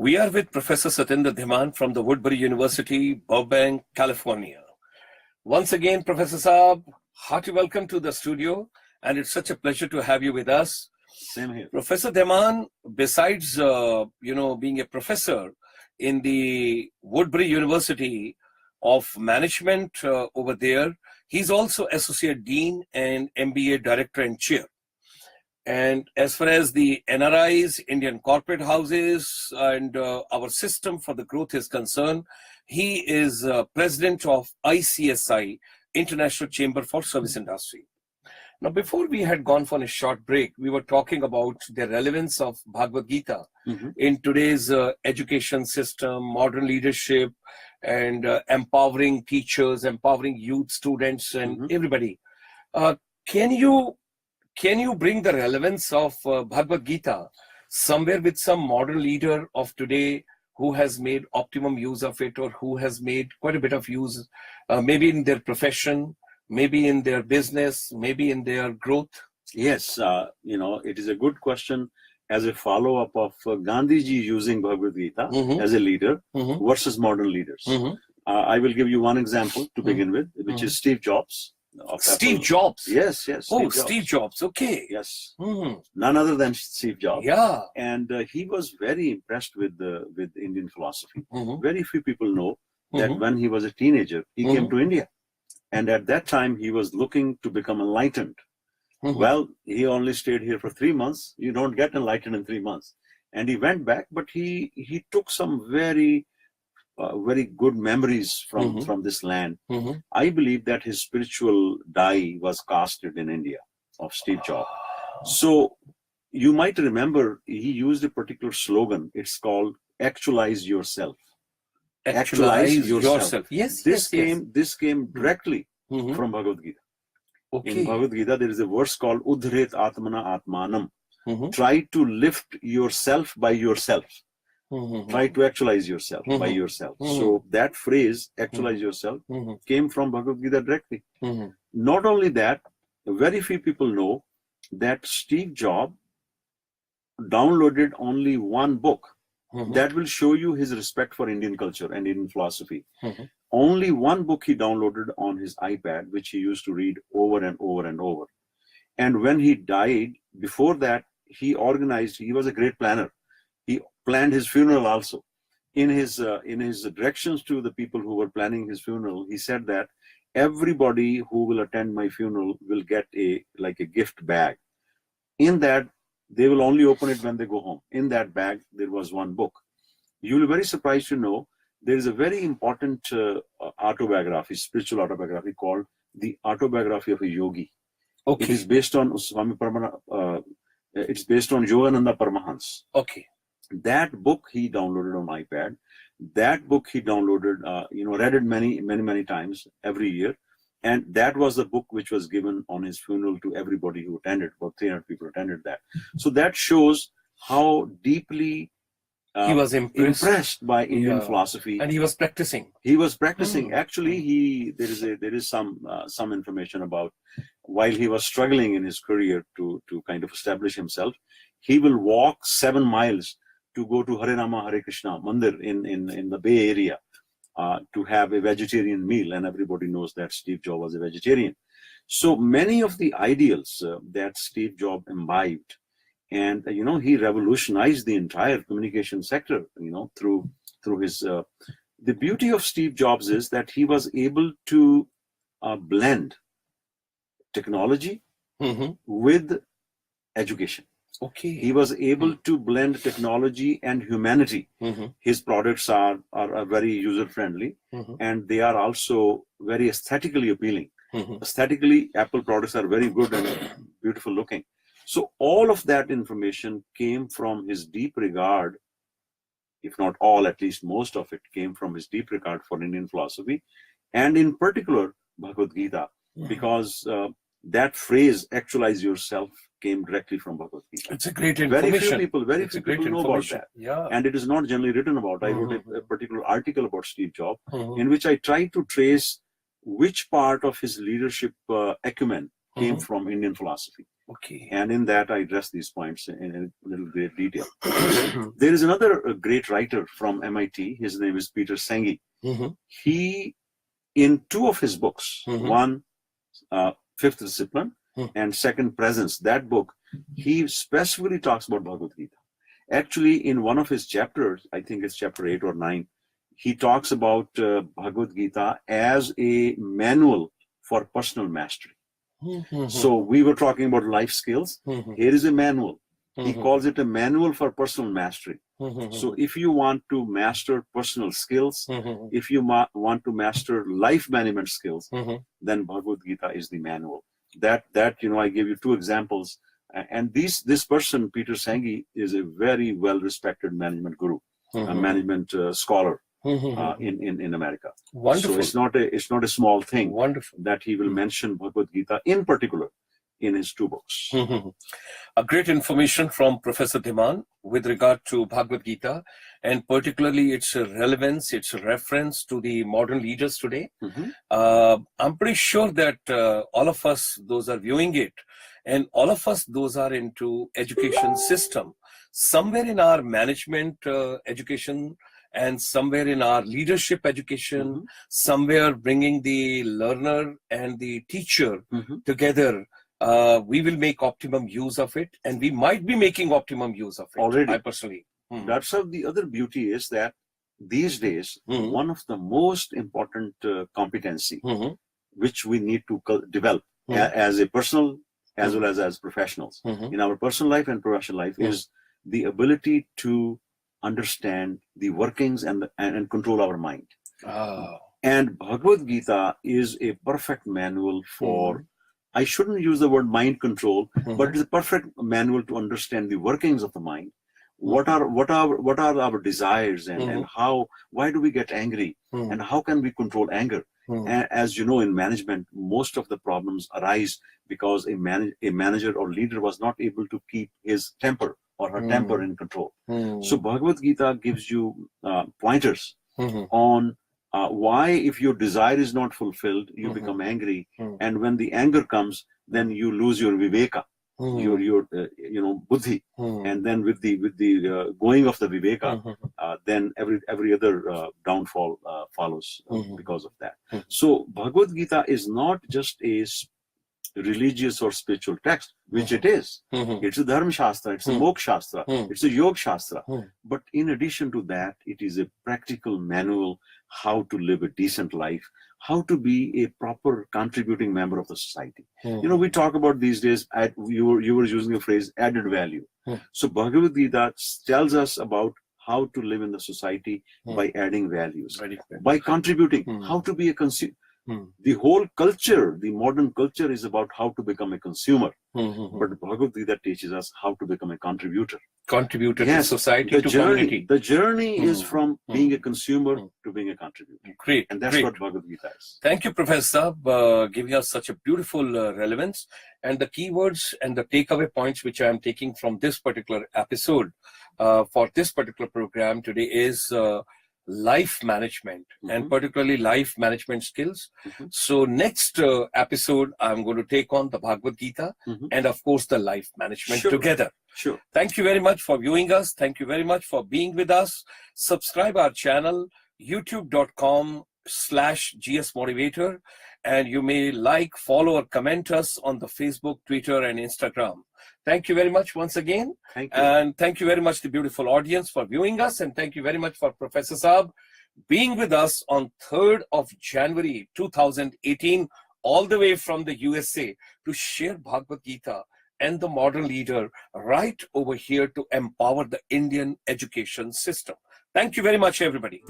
We are with Professor Satinder Dhiman from the Woodbury University, Burbank, California. Once again, Professor Saab, hearty welcome to the studio, and it's such a pleasure to have you with us. Same here. Professor Dhiman, besides being a professor in the Woodbury University of Management over there, he's also Associate Dean and MBA Director and Chair. And as far as the NRIs, Indian corporate houses, and our system for the growth is concerned, he is president of ICSI, International Chamber for Service Industry. Now, before we had gone for a short break, we were talking about the relevance of Bhagavad Gita in today's education system, modern leadership, and empowering teachers, empowering youth, students, and everybody. Can you bring the relevance of Bhagavad Gita somewhere with some modern leader of today who has made optimum use of it, or who has made quite a bit of use, maybe in their profession, maybe in their business, maybe in their growth? Yes, it is a good question as a follow-up of Gandhiji using Bhagavad Gita as a leader versus modern leaders. I will give you one example to begin with, which is Steve Jobs. Steve Jobs? Yes. Steve Jobs, okay. Yes. None other than Steve Jobs. Yeah. And he was very impressed with Indian philosophy. Very few people know that when he was a teenager, he came to India. And at that time, he was looking to become enlightened. Well, he only stayed here for 3 months. You don't get enlightened in 3 months. And he went back, but he took some very good memories from this land. I believe that his spiritual die was casted in India of Steve Jobs. So you might remember he used a particular slogan. It's called "Actualize yourself." Actualize yourself. Yes. This came directly from Bhagavad Gita. Okay. In Bhagavad Gita, there is a verse called "Udhret Atmana Atmanam." Try to lift yourself by yourself. Try to actualize yourself by yourself. So that phrase, actualize yourself, came from Bhagavad Gita directly. Not only that, very few people know that Steve Jobs downloaded only one book. That will show you his respect for Indian culture and Indian philosophy. Only one book he downloaded on his iPad, which he used to read over and over and over. And when he died, before that, he was a great planner. He planned his funeral also. In his directions to the people who were planning his funeral, he said that everybody who will attend my funeral will get a gift bag. In that, they will only open it when they go home. In that bag, there was one book. You will be very surprised to know there is a very important autobiography, spiritual autobiography called The Autobiography of a Yogi. Okay. It is based on it's based on Yogananda Paramahansa. Okay. That book he downloaded on iPad. That book he downloaded, read it many times every year. And that was the book which was given on his funeral to everybody who attended. About 300 people attended that. So that shows how deeply he was impressed by Indian philosophy. And he was practicing. Actually, there is some information about while he was struggling in his career to kind of establish himself, he will walk 7 miles to go to Hare Rama Hare Krishna Mandir in the Bay Area to have a vegetarian meal, and everybody knows that Steve Jobs was a vegetarian. So many of the ideals that Steve Jobs imbibed, and he revolutionized the entire communication sector, through his. The beauty of Steve Jobs is that he was able to blend technology with education. Okay. He was able to blend technology and humanity. His products are very user-friendly, and they are also very aesthetically appealing. Aesthetically, Apple products are very good and beautiful looking. So all of that information came from his deep regard, if not all, at least most of it came from his deep regard for Indian philosophy, and in particular, Bhagavad Gita, because that phrase, actualize yourself, came directly from Bhagavad Gita. It's a great information. Very few people know about that. Yeah. And it is not generally written about. I wrote a particular article about Steve Jobs, in which I tried to trace which part of his leadership acumen came from Indian philosophy. Okay. And in that, I address these points in a little great detail. There is another great writer from MIT. His name is Peter Senge. He, in two of his books, one, Fifth Discipline, and second, Presence, that book, he specifically talks about Bhagavad Gita. Actually, in one of his chapters, I think it's chapter 8 or 9, he talks about Bhagavad Gita as a manual for personal mastery. So we were talking about life skills. Here is a manual. He calls it a manual for personal mastery. So if you want to master personal skills, if you want to master life management skills, then Bhagavad Gita is the manual. That I gave you two examples. And this person, Peter Senge, is a very well-respected management guru, a management scholar in America. Wonderful. So it's not a small thing. Wonderful. That he will mention Bhagavad Gita in particular in his two books. A great information from Professor Dhiman with regard to Bhagavad Gita, and particularly its relevance, its reference to the modern leaders today. I'm pretty sure that all of us, those are viewing it, and all of us, those are into education system, somewhere in our management education, and somewhere in our leadership education, somewhere bringing the learner and the teacher together, we will make optimum use of it, and we might be making optimum use of it. Already. I personally. That's how the other beauty is that these days, one of the most important competency which we need to develop as a personal as well as professionals in our personal life and professional life is the ability to understand the workings and control our mind. And Bhagavad Gita is a perfect manual for, I shouldn't use the word mind control, but it's a perfect manual to understand the workings of the mind. What are our desires and why do we get angry and how can we control anger? And as you know, in management, most of the problems arise because a manager or leader was not able to keep his temper or her temper in control. So Bhagavad Gita gives you pointers on why, if your desire is not fulfilled, you become angry, and when the anger comes, then you lose your viveka, your buddhi, and then with the going of the viveka, then every other downfall follows because of that. So Bhagavad Gita is not just a religious or spiritual text, which it is. It's a Dharma Shastra, it's a Moksha Shastra, it's a Yoga Shastra. But in addition to that, it is a practical manual how to live a decent life, how to be a proper contributing member of the society. We talk about these days, you were using the phrase added value. So Bhagavad Gita tells us about how to live in the society by adding values, by contributing, how to be a consumer. The whole culture, the modern culture, is about how to become a consumer. But Bhagavad Gita teaches us how to become a contributor. To society, to community. The journey is from being a consumer to being a contributor. Great. And that's what Bhagavad Gita is. Thank you, Professor, giving us such a beautiful relevance. And the keywords and the takeaway points which I am taking from this particular episode for this particular program today is life management and particularly life management skills. So next episode, I'm going to take on the Bhagavad Gita and of course the life management together. Sure. Thank you very much for viewing us. Thank you very much for being with us. Subscribe our channel, youtube.com/GS Motivator, and you may like, follow or comment us on the Facebook, Twitter and Instagram. Thank you very much once again. Thank you. And thank you very much the beautiful audience for viewing us, and thank you very much for Professor Saab being with us on 3rd of January 2018 all the way from the USA to share Bhagavad Gita and the modern leader right over here to empower the Indian education system. Thank you very much, everybody.